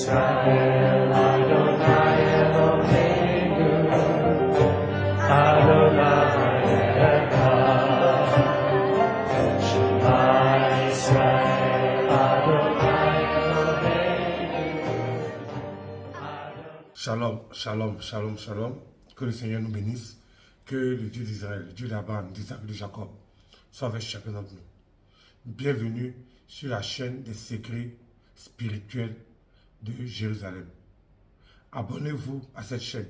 Israël, Adonai Eloheinu, Adonai Echad. Shema Israël, Adonai Eloheinu. Shalom, shalom, shalom, shalom. Que le Seigneur nous bénisse. Que le Dieu d'Israël, le Dieu d'Abraham, d'Isaac et de Jacob soit avec chacun d'entre nous. Bienvenue sur la chaîne des secrets spirituels de Jérusalem. Abonnez-vous à cette chaîne,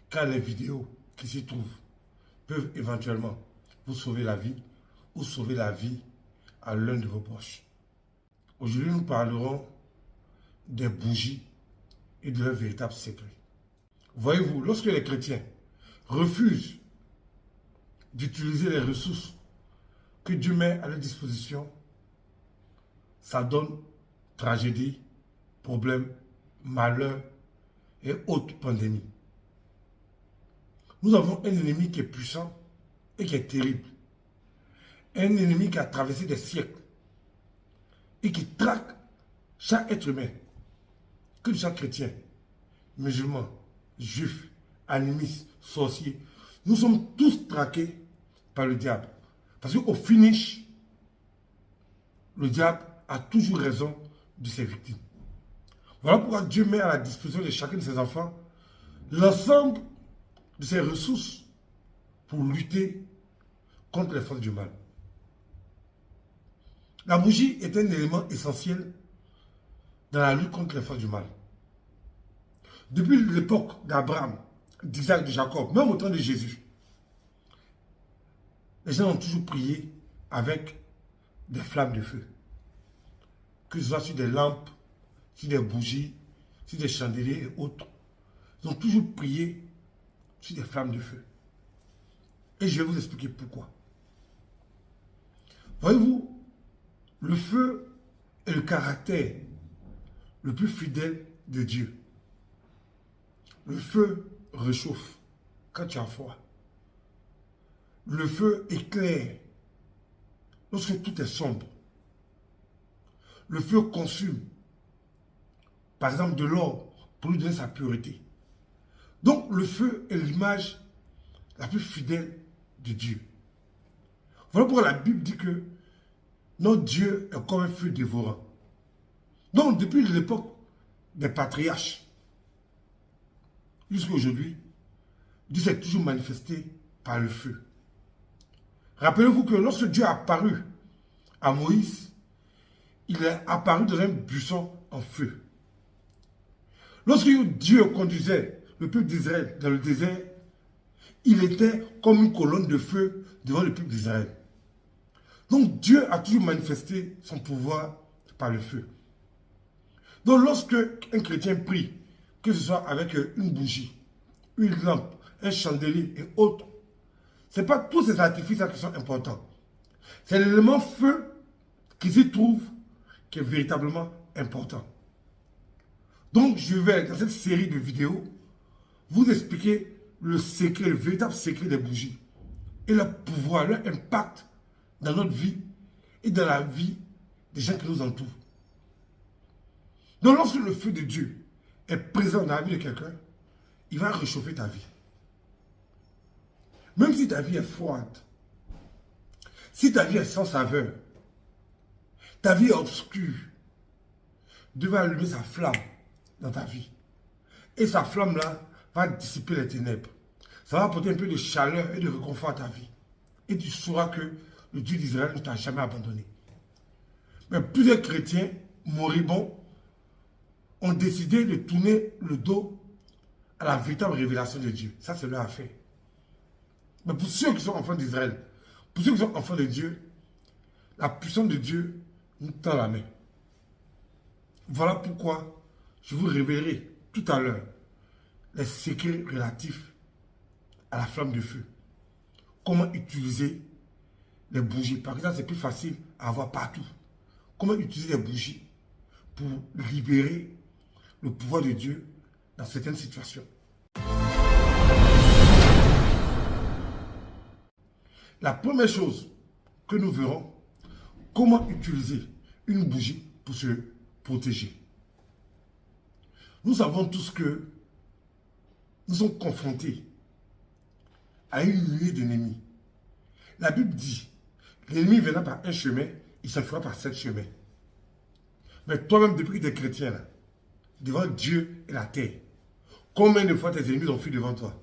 car les vidéos qui s'y trouvent peuvent éventuellement vous sauver la vie ou sauver la vie à l'un de vos proches. Aujourd'hui, nous parlerons des bougies et de leur véritable secret. Voyez-vous, lorsque les chrétiens refusent d'utiliser les ressources que Dieu met à leur disposition, ça donne tragédie, problèmes, malheurs et autres pandémies. Nous avons un ennemi qui est puissant et qui est terrible. Un ennemi qui a traversé des siècles et qui traque chaque être humain, que chaque chrétien, musulman, juif, animiste, sorcier. Nous sommes tous traqués par le diable. Parce qu'au finish, le diable a toujours raison de ses victimes. Voilà pourquoi Dieu met à la disposition de chacun de ses enfants l'ensemble de ses ressources pour lutter contre les forces du mal. La bougie est un élément essentiel dans la lutte contre les forces du mal. Depuis l'époque d'Abraham, d'Isaac, de Jacob, même au temps de Jésus, les gens ont toujours prié avec des flammes de feu. Que ce soit sur des lampes, sur des bougies, sur des chandeliers et autres. Ils ont toujours prié sur des flammes de feu. Et je vais vous expliquer pourquoi. Voyez-vous, le feu est le caractère le plus fidèle de Dieu. Le feu réchauffe quand tu as froid. Le feu éclaire lorsque tout est sombre. Le feu consume, par exemple, de l'or pour lui donner sa pureté. Donc, le feu est l'image la plus fidèle de Dieu. Voilà pourquoi la Bible dit que notre Dieu est comme un feu dévorant. Donc, depuis l'époque des patriarches, jusqu'à aujourd'hui, Dieu s'est toujours manifesté par le feu. Rappelez-vous que lorsque Dieu est apparu à Moïse, il est apparu dans un buisson en feu. Lorsque Dieu conduisait le peuple d'Israël dans le désert, il était comme une colonne de feu devant le peuple d'Israël. Donc Dieu a toujours manifesté son pouvoir par le feu. Donc lorsque un chrétien prie, que ce soit avec une bougie, une lampe, un chandelier et autres, ce n'est pas tous ces artifices qui sont importants. C'est l'élément feu qui s'y trouve qui est véritablement important. Donc je vais, dans cette série de vidéos, vous expliquer le secret, le véritable secret des bougies et leur pouvoir, leur impact dans notre vie et dans la vie des gens qui nous entourent. Donc lorsque le feu de Dieu est présent dans la vie de quelqu'un, il va réchauffer ta vie. Même si ta vie est froide, si ta vie est sans saveur, ta vie est obscure, Dieu va allumer sa flamme dans ta vie. Et sa flamme-là va dissiper les ténèbres. Ça va apporter un peu de chaleur et de réconfort à ta vie. Et tu sauras que le Dieu d'Israël ne t'a jamais abandonné. Mais plusieurs chrétiens moribonds ont décidé de tourner le dos à la véritable révélation de Dieu. Ça, c'est leur affaire. Mais pour ceux qui sont enfants d'Israël, pour ceux qui sont enfants de Dieu, la puissance de Dieu nous tend la main. Voilà pourquoi je vous révélerai tout à l'heure les secrets relatifs à la flamme de feu. Comment utiliser les bougies. Par exemple, c'est plus facile à avoir partout. Comment utiliser les bougies pour libérer le pouvoir de Dieu dans certaines situations. La première chose que nous verrons, comment utiliser une bougie pour se protéger. Nous savons tous que nous sommes confrontés à une nuée d'ennemis. La Bible dit, l'ennemi viendra par un chemin, il s'enfuira par 7 chemins. Mais toi-même, depuis que tu es chrétien, là, devant Dieu et la terre, combien de fois tes ennemis ont fui devant toi?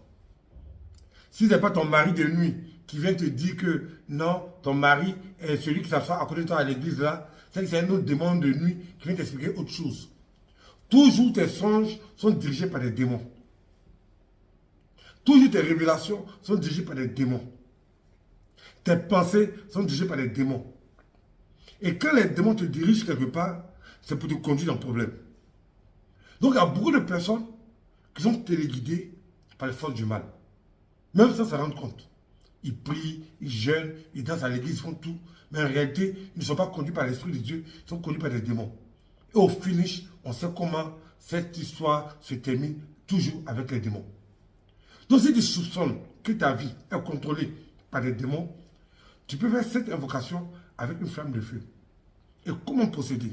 Si ce n'est pas ton mari de nuit qui vient te dire que non, ton mari est celui qui s'assoit à côté de toi à l'église là, c'est un autre démon de nuit qui vient t'expliquer autre chose. Toujours tes songes sont dirigés par des démons. Toujours tes révélations sont dirigées par des démons. Tes pensées sont dirigées par des démons. Et quand les démons te dirigent quelque part, c'est pour te conduire dans le problème. Donc il y a beaucoup de personnes qui sont téléguidées par les forces du mal. Même sans s'en rendre compte. Ils prient, ils jeûnent, ils dansent à l'église, ils font tout. Mais en réalité, ils ne sont pas conduits par l'Esprit de Dieu, ils sont conduits par des démons. Et au finish, on sait comment cette histoire se termine toujours avec les démons. Donc si tu soupçonnes que ta vie est contrôlée par des démons, tu peux faire cette invocation avec une flamme de feu. Et comment procéder?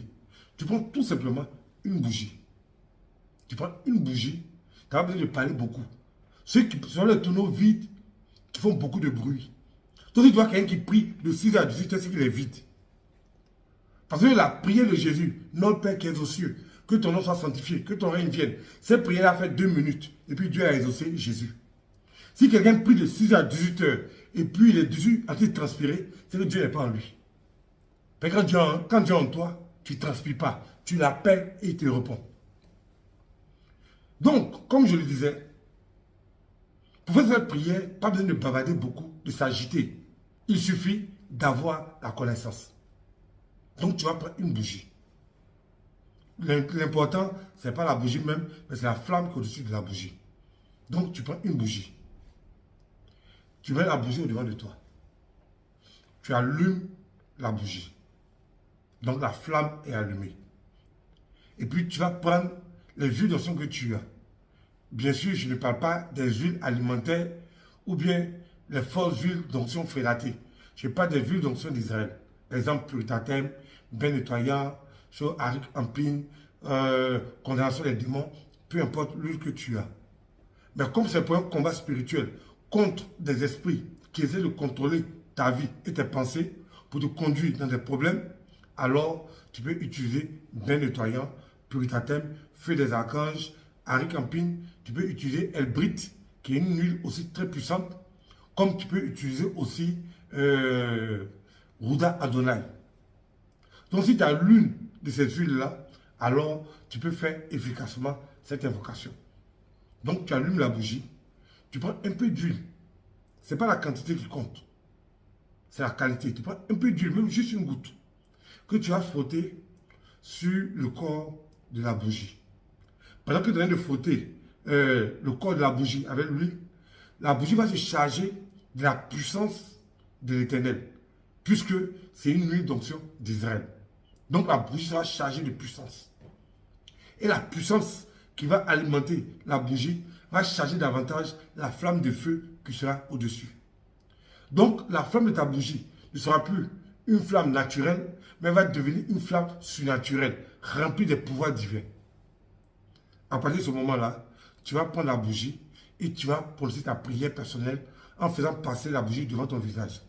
Tu prends tout simplement une bougie. Tu prends une bougie, tu n'as pas besoin de parler beaucoup. Ceux qui sont les tonneaux vides, qui font beaucoup de bruit. Donc, tu dois quelqu'un qui prie de 6 à 18 heures, c'est qu'il est vide. Parce que la prière de Jésus, notre Père qui est aux cieux, que ton nom soit sanctifié, que ton règne vienne. Cette prière a fait 2 minutes, et puis Dieu a exaucé Jésus. Si quelqu'un prie de 6 à 18 heures, et puis il est dessus en train de transpirer, c'est que Dieu n'est pas en lui. Mais quand Dieu est en toi, tu ne transpires pas. Tu l'appelles et il te répond. Donc, comme je le disais, pour faire cette prière, pas besoin de bavarder beaucoup, de s'agiter. Il suffit d'avoir la connaissance. Donc, tu vas prendre une bougie. L'important, ce n'est pas la bougie même, mais c'est la flamme qui est au-dessus de la bougie. Donc, tu prends une bougie. Tu mets la bougie au-devant de toi. Tu allumes la bougie. Donc, la flamme est allumée. Et puis, tu vas prendre les huiles d'onction que tu as. Bien sûr, je ne parle pas des huiles alimentaires ou bien les fausses huiles d'onction frélatées. Je parle des huiles d'onction d'Israël. Exemple, puritatem, bain nettoyant, arik ampine, condamnation des démons, peu importe l'huile que tu as. Mais comme c'est pour un combat spirituel contre des esprits qui essaient de contrôler ta vie et tes pensées pour te conduire dans des problèmes, alors tu peux utiliser bain nettoyant, puritatem, feu des archanges, arik ampine, tu peux utiliser Elbrit, qui est une huile aussi très puissante, comme tu peux utiliser aussi Ruda Adonai. Donc si tu as l'une de ces huiles-là, alors tu peux faire efficacement cette invocation. Donc tu allumes la bougie, tu prends un peu d'huile. Ce n'est pas la quantité qui compte, c'est la qualité. Tu prends un peu d'huile, même juste une goutte, que tu vas frotter sur le corps de la bougie. Pendant que tu es en train de frotter le corps de la bougie avec l'huile, la bougie va se charger de la puissance de l'Éternel, puisque c'est une huile d'onction d'Israël. Donc la bougie sera chargée de puissance. Et la puissance qui va alimenter la bougie va charger davantage la flamme de feu qui sera au-dessus. Donc la flamme de ta bougie ne sera plus une flamme naturelle, mais va devenir une flamme surnaturelle, remplie des pouvoirs divins. À partir de ce moment-là, tu vas prendre la bougie et tu vas prononcer ta prière personnelle en faisant passer la bougie devant ton visage.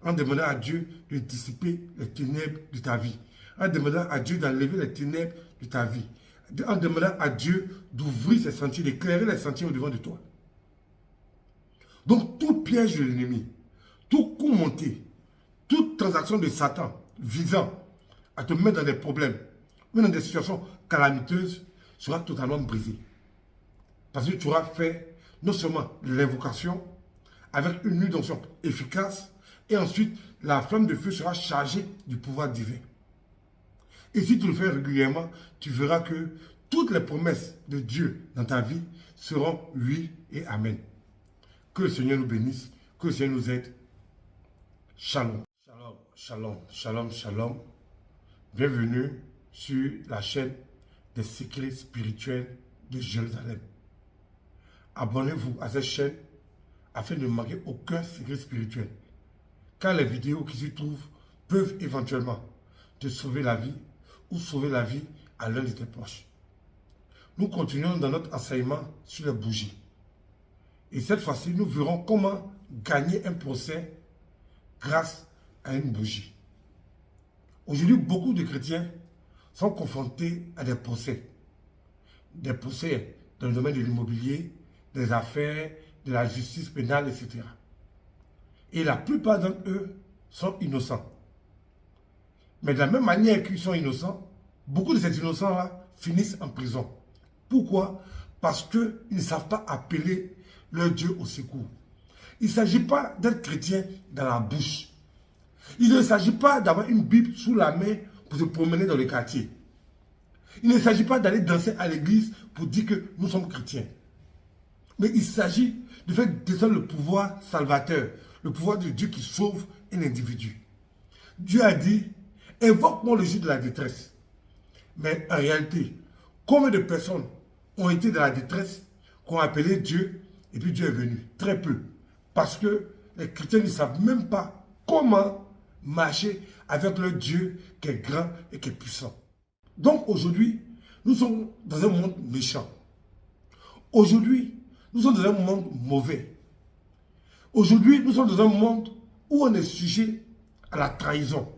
En demandant à Dieu de dissiper les ténèbres de ta vie. En demandant à Dieu d'enlever les ténèbres de ta vie. En demandant à Dieu d'ouvrir ses sentiers, d'éclairer les sentiers au-devant de toi. Donc, tout piège de l'ennemi, tout coup monté, toute transaction de Satan visant à te mettre dans des problèmes, même dans des situations calamiteuses, sera totalement brisé. Parce que tu auras fait non seulement l'invocation avec une huile d'onction efficace, et ensuite la flamme de feu sera chargée du pouvoir divin. Et si tu le fais régulièrement, tu verras que toutes les promesses de Dieu dans ta vie seront oui et amen. Que le Seigneur nous bénisse, que le Seigneur nous aide. Shalom. Shalom, shalom, shalom, shalom. Bienvenue sur la chaîne des secrets spirituels de Jérusalem. Abonnez-vous à cette chaîne afin de ne manquer aucun secret spirituel. Car les vidéos qui s'y trouvent peuvent éventuellement te sauver la vie ou sauver la vie à l'un de tes proches. nous continuons dans notre enseignement sur les bougies. Et cette fois-ci, nous verrons comment gagner un procès grâce à une bougie. Aujourd'hui, beaucoup de chrétiens sont confrontés à des procès. Des procès dans le domaine de l'immobilier, des affaires, de la justice pénale, etc. Et la plupart d'entre eux sont innocents. Mais de la même manière qu'ils sont innocents, beaucoup de ces innocents-là finissent en prison. Pourquoi? Parce qu'ils ne savent pas appeler leur Dieu au secours. Il ne s'agit pas d'être chrétien dans la bouche. Il ne s'agit pas d'avoir une Bible sous la main pour se promener dans le quartier. Il ne s'agit pas d'aller danser à l'église pour dire que nous sommes chrétiens. Mais il s'agit de faire descendre le pouvoir salvateur, le pouvoir de Dieu qui sauve un individu. Dieu a dit, invoque-moi le jour de la détresse. Mais en réalité, combien de personnes ont été dans la détresse, qui ont appelé Dieu, et puis Dieu est venu? Très peu. Parce que les chrétiens ne savent même pas comment marcher avec leur Dieu qui est grand et qui est puissant. Donc aujourd'hui, nous sommes dans un monde méchant. Aujourd'hui, nous sommes dans un monde mauvais. Aujourd'hui, nous sommes dans un monde où on est sujet à la trahison,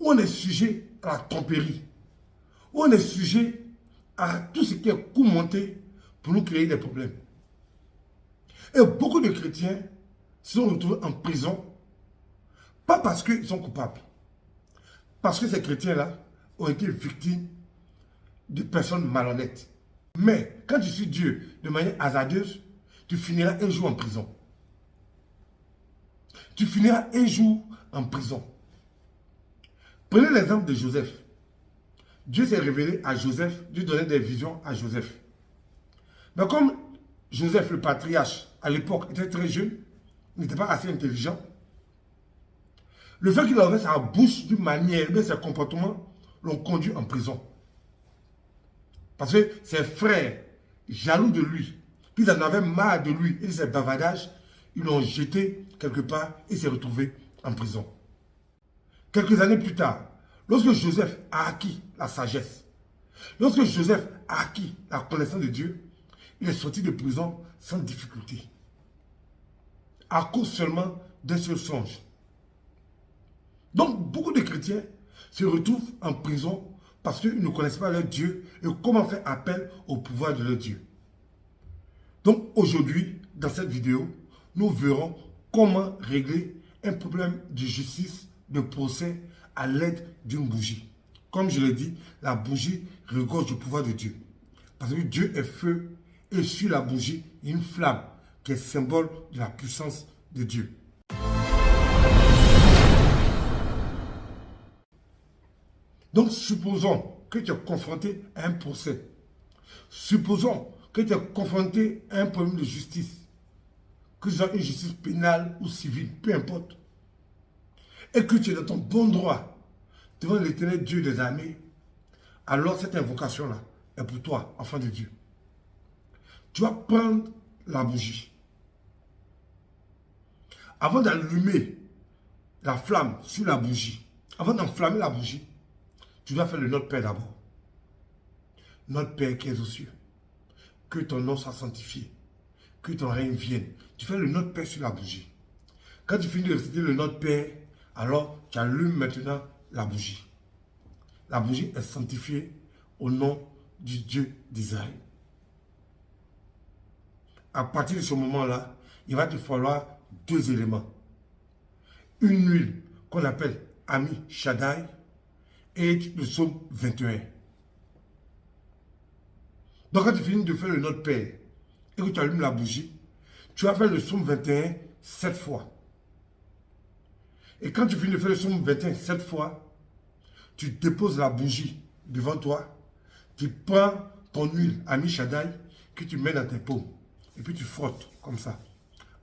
où on est sujet à la tromperie, où on est sujet à tout ce qui est commenté pour nous créer des problèmes. Et beaucoup de chrétiens se sont retrouvés en prison, pas parce qu'ils sont coupables, parce que ces chrétiens-là ont été victimes de personnes malhonnêtes. Mais quand tu suis Dieu de manière hasardeuse, tu finiras un jour en prison. Tu finiras un jour en prison. Prenez l'exemple de Joseph. Dieu s'est révélé à Joseph, Dieu donnait des visions à Joseph. Mais comme Joseph, le patriarche, à l'époque, était très jeune, il n'était pas assez intelligent, le fait qu'il avait sa bouche d'une manière, mais ses comportements l'ont conduit en prison. Parce que ses frères, jaloux de lui, ils en avaient marre de lui et de ses bavardages, ils l'ont jeté quelque part et s'est retrouvé en prison. Quelques années plus tard, lorsque Joseph a acquis la sagesse, lorsque Joseph a acquis la connaissance de Dieu, il est sorti de prison sans difficulté. À cause seulement d'un seul songe. Donc, beaucoup de chrétiens se retrouvent en prison parce qu'ils ne connaissent pas leur Dieu et comment faire appel au pouvoir de leur Dieu. Donc, aujourd'hui, dans cette vidéo, nous verrons comment régler un problème de justice, de procès à l'aide d'une bougie. Comme je l'ai dit, la bougie regorge du pouvoir de Dieu. Parce que Dieu est feu et sur la bougie, il y a une flamme qui est symbole de la puissance de Dieu. Donc, supposons que tu es confronté à un procès. Supposons que tu es confronté à un problème de justice. Que ce soit une justice pénale ou civile, peu importe. Et que tu es dans ton bon droit devant l'Éternel Dieu des armées, alors cette invocation-là est pour toi, enfant de Dieu. Tu vas prendre la bougie. Avant d'allumer la flamme sur la bougie, avant d'enflammer la bougie, tu dois faire le Notre Père d'abord. Notre Père qui es aux cieux, que ton nom soit sanctifié, que ton règne vienne. Tu fais le Notre Père sur la bougie. Quand tu finis de réciter le Notre Père, alors tu allumes maintenant la bougie. La bougie est sanctifiée au nom du Dieu d'Israël. À partir de ce moment-là, il va te falloir deux éléments. Une huile qu'on appelle Ami Shaddai et le psaume 21. Donc quand tu finis de faire le Notre Père et que tu allumes la bougie, tu vas faire le psaume 21 7 fois. Et quand tu finis de faire le psaume 21 7 fois, tu déposes la bougie devant toi, tu prends ton huile Ami Shaddai que tu mets dans tes paumes et puis tu frottes comme ça,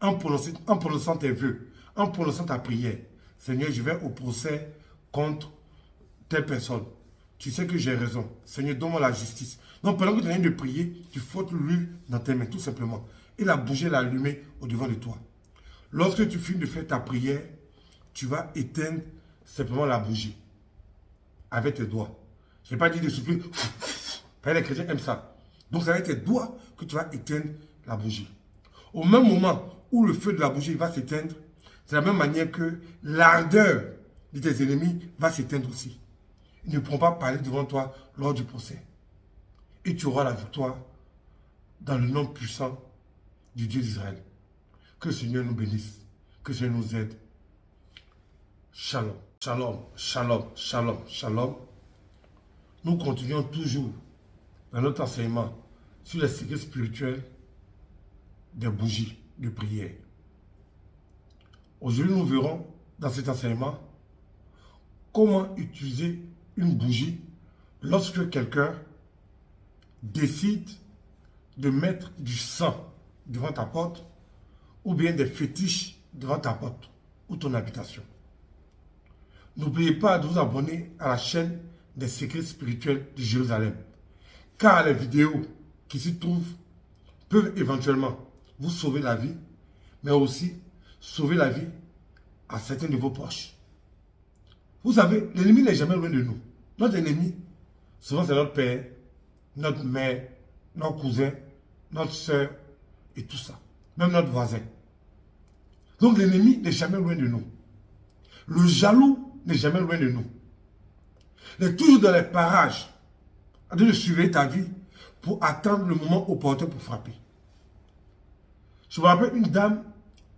en prononçant tes vœux, en prononçant ta prière. Seigneur, je vais au procès contre telle personne. Tu sais que j'ai raison. Seigneur, donne-moi la justice. Donc, pendant que tu es en train de prier, tu frottes l'huile dans tes mains, tout simplement. Et la bougie est allumée au-devant de toi. Lorsque tu finis de faire ta prière, tu vas éteindre simplement la bougie avec tes doigts. Je n'ai pas dit de souffler. Parce que les chrétiens aiment ça. Donc, c'est avec tes doigts que tu vas éteindre la bougie. Au même moment où le feu de la bougie va s'éteindre, c'est la même manière que l'ardeur de tes ennemis va s'éteindre aussi. Ils ne pourront pas parler devant toi lors du procès. Et tu auras la victoire dans le nom puissant du Dieu d'Israël. Que le Seigneur nous bénisse. Que le Seigneur nous aide. Shalom, shalom, shalom, shalom, shalom. Nous continuons toujours dans notre enseignement sur les secrets spirituels des bougies de prière. Aujourd'hui, nous verrons dans cet enseignement comment utiliser une bougie lorsque quelqu'un décide de mettre du sang devant ta porte ou bien des fétiches devant ta porte ou ton habitation. N'oubliez pas de vous abonner à la chaîne des secrets spirituels de Jérusalem, car les vidéos qui s'y trouvent peuvent éventuellement vous sauver la vie, mais aussi sauver la vie à certains de vos proches. Vous savez, l'ennemi n'est jamais loin de nous. Notre ennemi, souvent c'est notre père, notre mère, notre cousin, notre soeur et tout ça. Même notre voisin. Donc l'ennemi n'est jamais loin de nous. Le jaloux n'est jamais loin de nous. Il est toujours dans les parages, en train de surveiller ta vie pour attendre le moment opportun pour frapper. Je me rappelle une dame,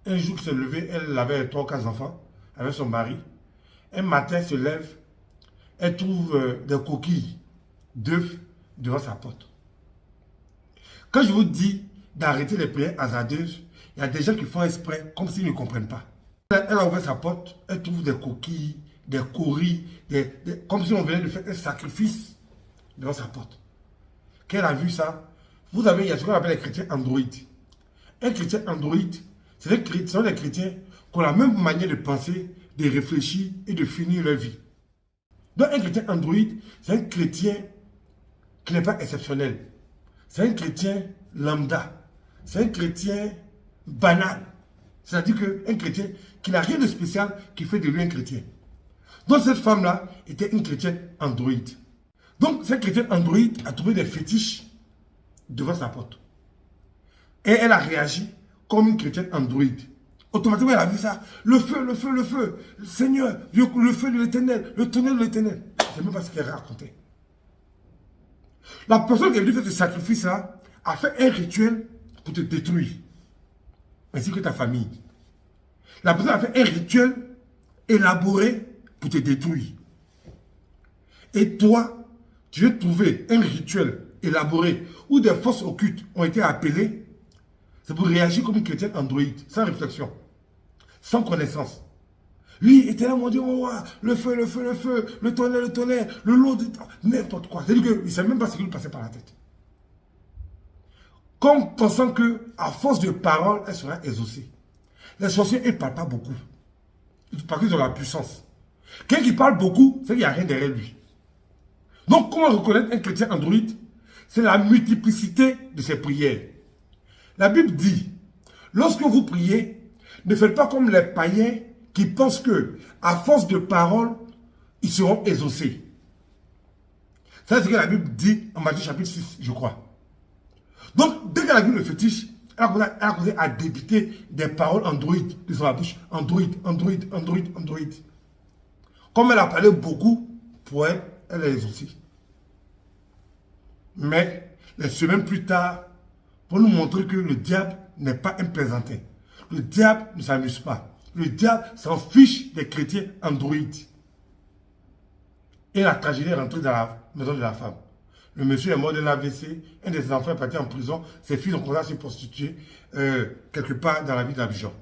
un jour qui s'est levée, elle avait 3 ou 4 enfants avec son mari. Un matin, elle se lève, elle trouve des coquilles d'œufs devant sa porte. Quand je vous dis d'arrêter les prières hasardeuses, il y a des gens qui font exprès comme s'ils ne comprennent pas. Elle a ouvert sa porte, elle trouve des coquilles, des coris, comme si on venait de faire un sacrifice devant sa porte. Quand elle a vu ça, vous avez, il y a ce qu'on appelle les chrétiens androïdes. Un chrétien androïde, ce sont des chrétiens qui ont la même manière de penser, de réfléchir et de finir leur vie. Donc un chrétien androïde, c'est un chrétien qui n'est pas exceptionnel. C'est un chrétien lambda. C'est un chrétien banal. C'est-à-dire qu'un chrétien qui n'a rien de spécial qui fait de lui un chrétien. Donc cette femme-là était une chrétienne androïde. Donc cette chrétienne androïde a trouvé des fétiches devant sa porte. Et elle a réagi comme une chrétienne androïde. Automatiquement, elle a vu ça. Le feu, le feu, le feu. Le Seigneur, le feu de l'Éternel, le tonnerre de l'Éternel. Je ne sais même pas ce qu'elle racontait. La personne qui est venue faire ce sacrifice-là a fait un rituel pour te détruire. Ainsi que ta famille. La personne a fait un rituel élaboré pour te détruire. Et toi, tu veux trouver un rituel élaboré où des forces occultes ont été appelées. C'est pour réagir comme une chrétienne androïde, sans réflexion, sans connaissance. Lui était là, mon Dieu, mon roi, le feu, le feu, le feu, le tonnerre, le lot de... n'importe quoi. C'est-à-dire qu'il ne savait même pas ce qui lui passait par la tête. Comme pensant qu'à force de paroles, elle sera exaucée. Les sorciers, ils ne parlent pas beaucoup. Parce qu'ils ont la puissance. Quelqu'un qui parle beaucoup, c'est qu'il n'y a rien derrière lui. Donc, comment reconnaître un chrétien androïde? C'est la multiplicité de ses prières. La Bible dit, lorsque vous priez, ne faites pas comme les païens qui pensent que, à force de paroles, ils seront exaucés. Ça, c'est ce que la Bible dit en Matthieu chapitre 6, je crois. Donc, dès qu'elle a vu le fétiche, elle a commencé à débiter des paroles androïdes de sa bouche. Androïde, androïde, androïde, androïde. Comme elle a parlé beaucoup, pour elle, elle est exaucée. Mais, les semaines plus tard, pour nous montrer que le diable n'est pas un plaisantin. Le diable ne s'amuse pas. Le diable s'en fiche des chrétiens androïdes. Et la tragédie est rentrée dans la maison de la femme. Le monsieur est mort d'un AVC, un des enfants est parti en prison, ses fils ont commencé à se prostituer quelque part dans la ville d'Abidjan.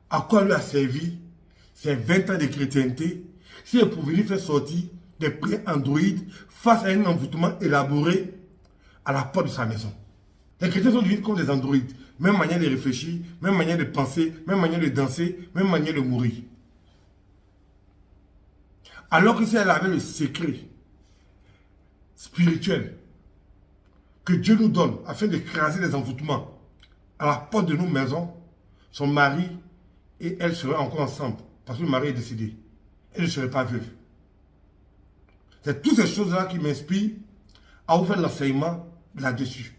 À quoi lui a servi ces 20 ans de chrétienté si elle pouvait lui faire sortir des prières androïdes face à un envoûtement élaboré à la porte de sa maison. Les chrétiens sont devenus comme des androïdes. Même manière de réfléchir, même manière de penser, même manière de danser, même manière de mourir. Alors que si elle avait le secret spirituel que Dieu nous donne afin d'écraser les envoûtements à la porte de nos maisons, son mari et elle seraient encore ensemble parce que le mari est décédé. Elle ne serait pas veuve. C'est toutes ces choses-là qui m'inspirent à vous faire l'enseignement là-dessus.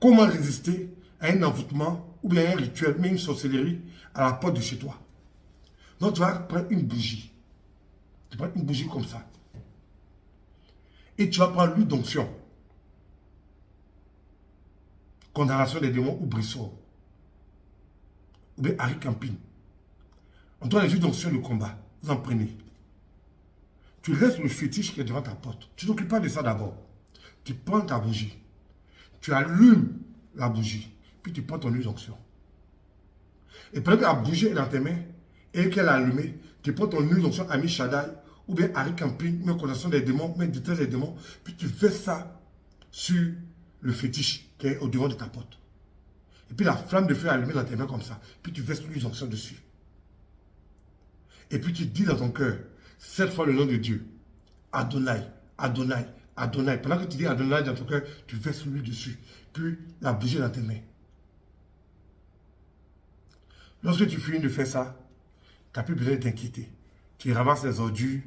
Comment résister à un envoûtement ou bien un rituel, même une sorcellerie à la porte de chez toi. Donc tu vas prendre une bougie. Tu prends une bougie comme ça. Et tu vas prendre l'huile d'onction. Condamnation des démons ou brissoir. Ou bien Harry Camping. On doit les huiles d'onction de combat. Vous en prenez. Tu laisses le fétiche qui est devant ta porte. Tu ne t'occupes pas de ça d'abord. Tu prends ta bougie. Tu allumes la bougie. Puis tu prends ton huile d'onction. Et pendant que la bougie est dans tes mains et qu'elle est allumée, tu prends ton huile d'onction Ami Shaddai ou bien Harry Camping, mais condamnation des démons, mais déteste des démons. Puis tu verses ça sur le fétiche qui est au devant de ta porte. Et puis la flamme de feu est allumée dans tes mains comme ça. Puis tu verses l'huile d'onction dessus. Et puis tu dis dans ton cœur, 7 fois le nom de Dieu. Adonai, Adonai, Adonai. Pendant que tu dis Adonai dans ton cœur, tu verses l'huile dessus. Puis la bougie dans tes mains. Lorsque tu finis de faire ça, tu n'as plus besoin de t'inquiéter. Tu ramasses les ordures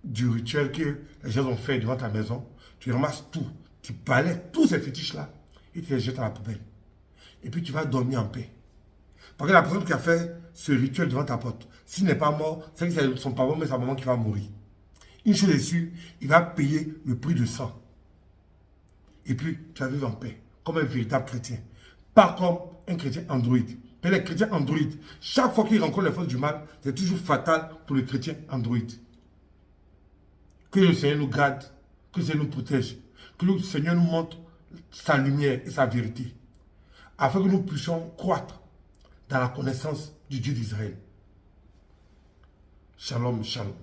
du rituel que les gens ont fait devant ta maison. Tu ramasses tout. Tu balayes tous ces fétiches-là et tu les jettes à la poubelle. Et puis tu vas dormir en paix. Parce que la personne qui a fait ce rituel devant ta porte, s'il n'est pas mort, c'est que c'est son papa mais sa maman qui va mourir. Une chose est sûre, il va payer le prix de sang. Et puis tu vas vivre en paix, comme un véritable chrétien. Pas comme un chrétien androïde. Mais les chrétiens androïdes, chaque fois qu'ils rencontrent les forces du mal, c'est toujours fatal pour le chrétien androïde. Que le Seigneur nous garde, que le Seigneur nous protège, que le Seigneur nous montre sa lumière et sa vérité, afin que nous puissions croître dans la connaissance du Dieu d'Israël. Shalom, shalom.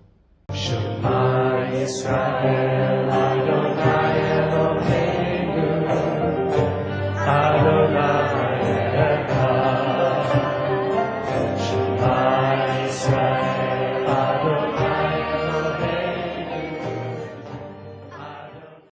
Shema Israel.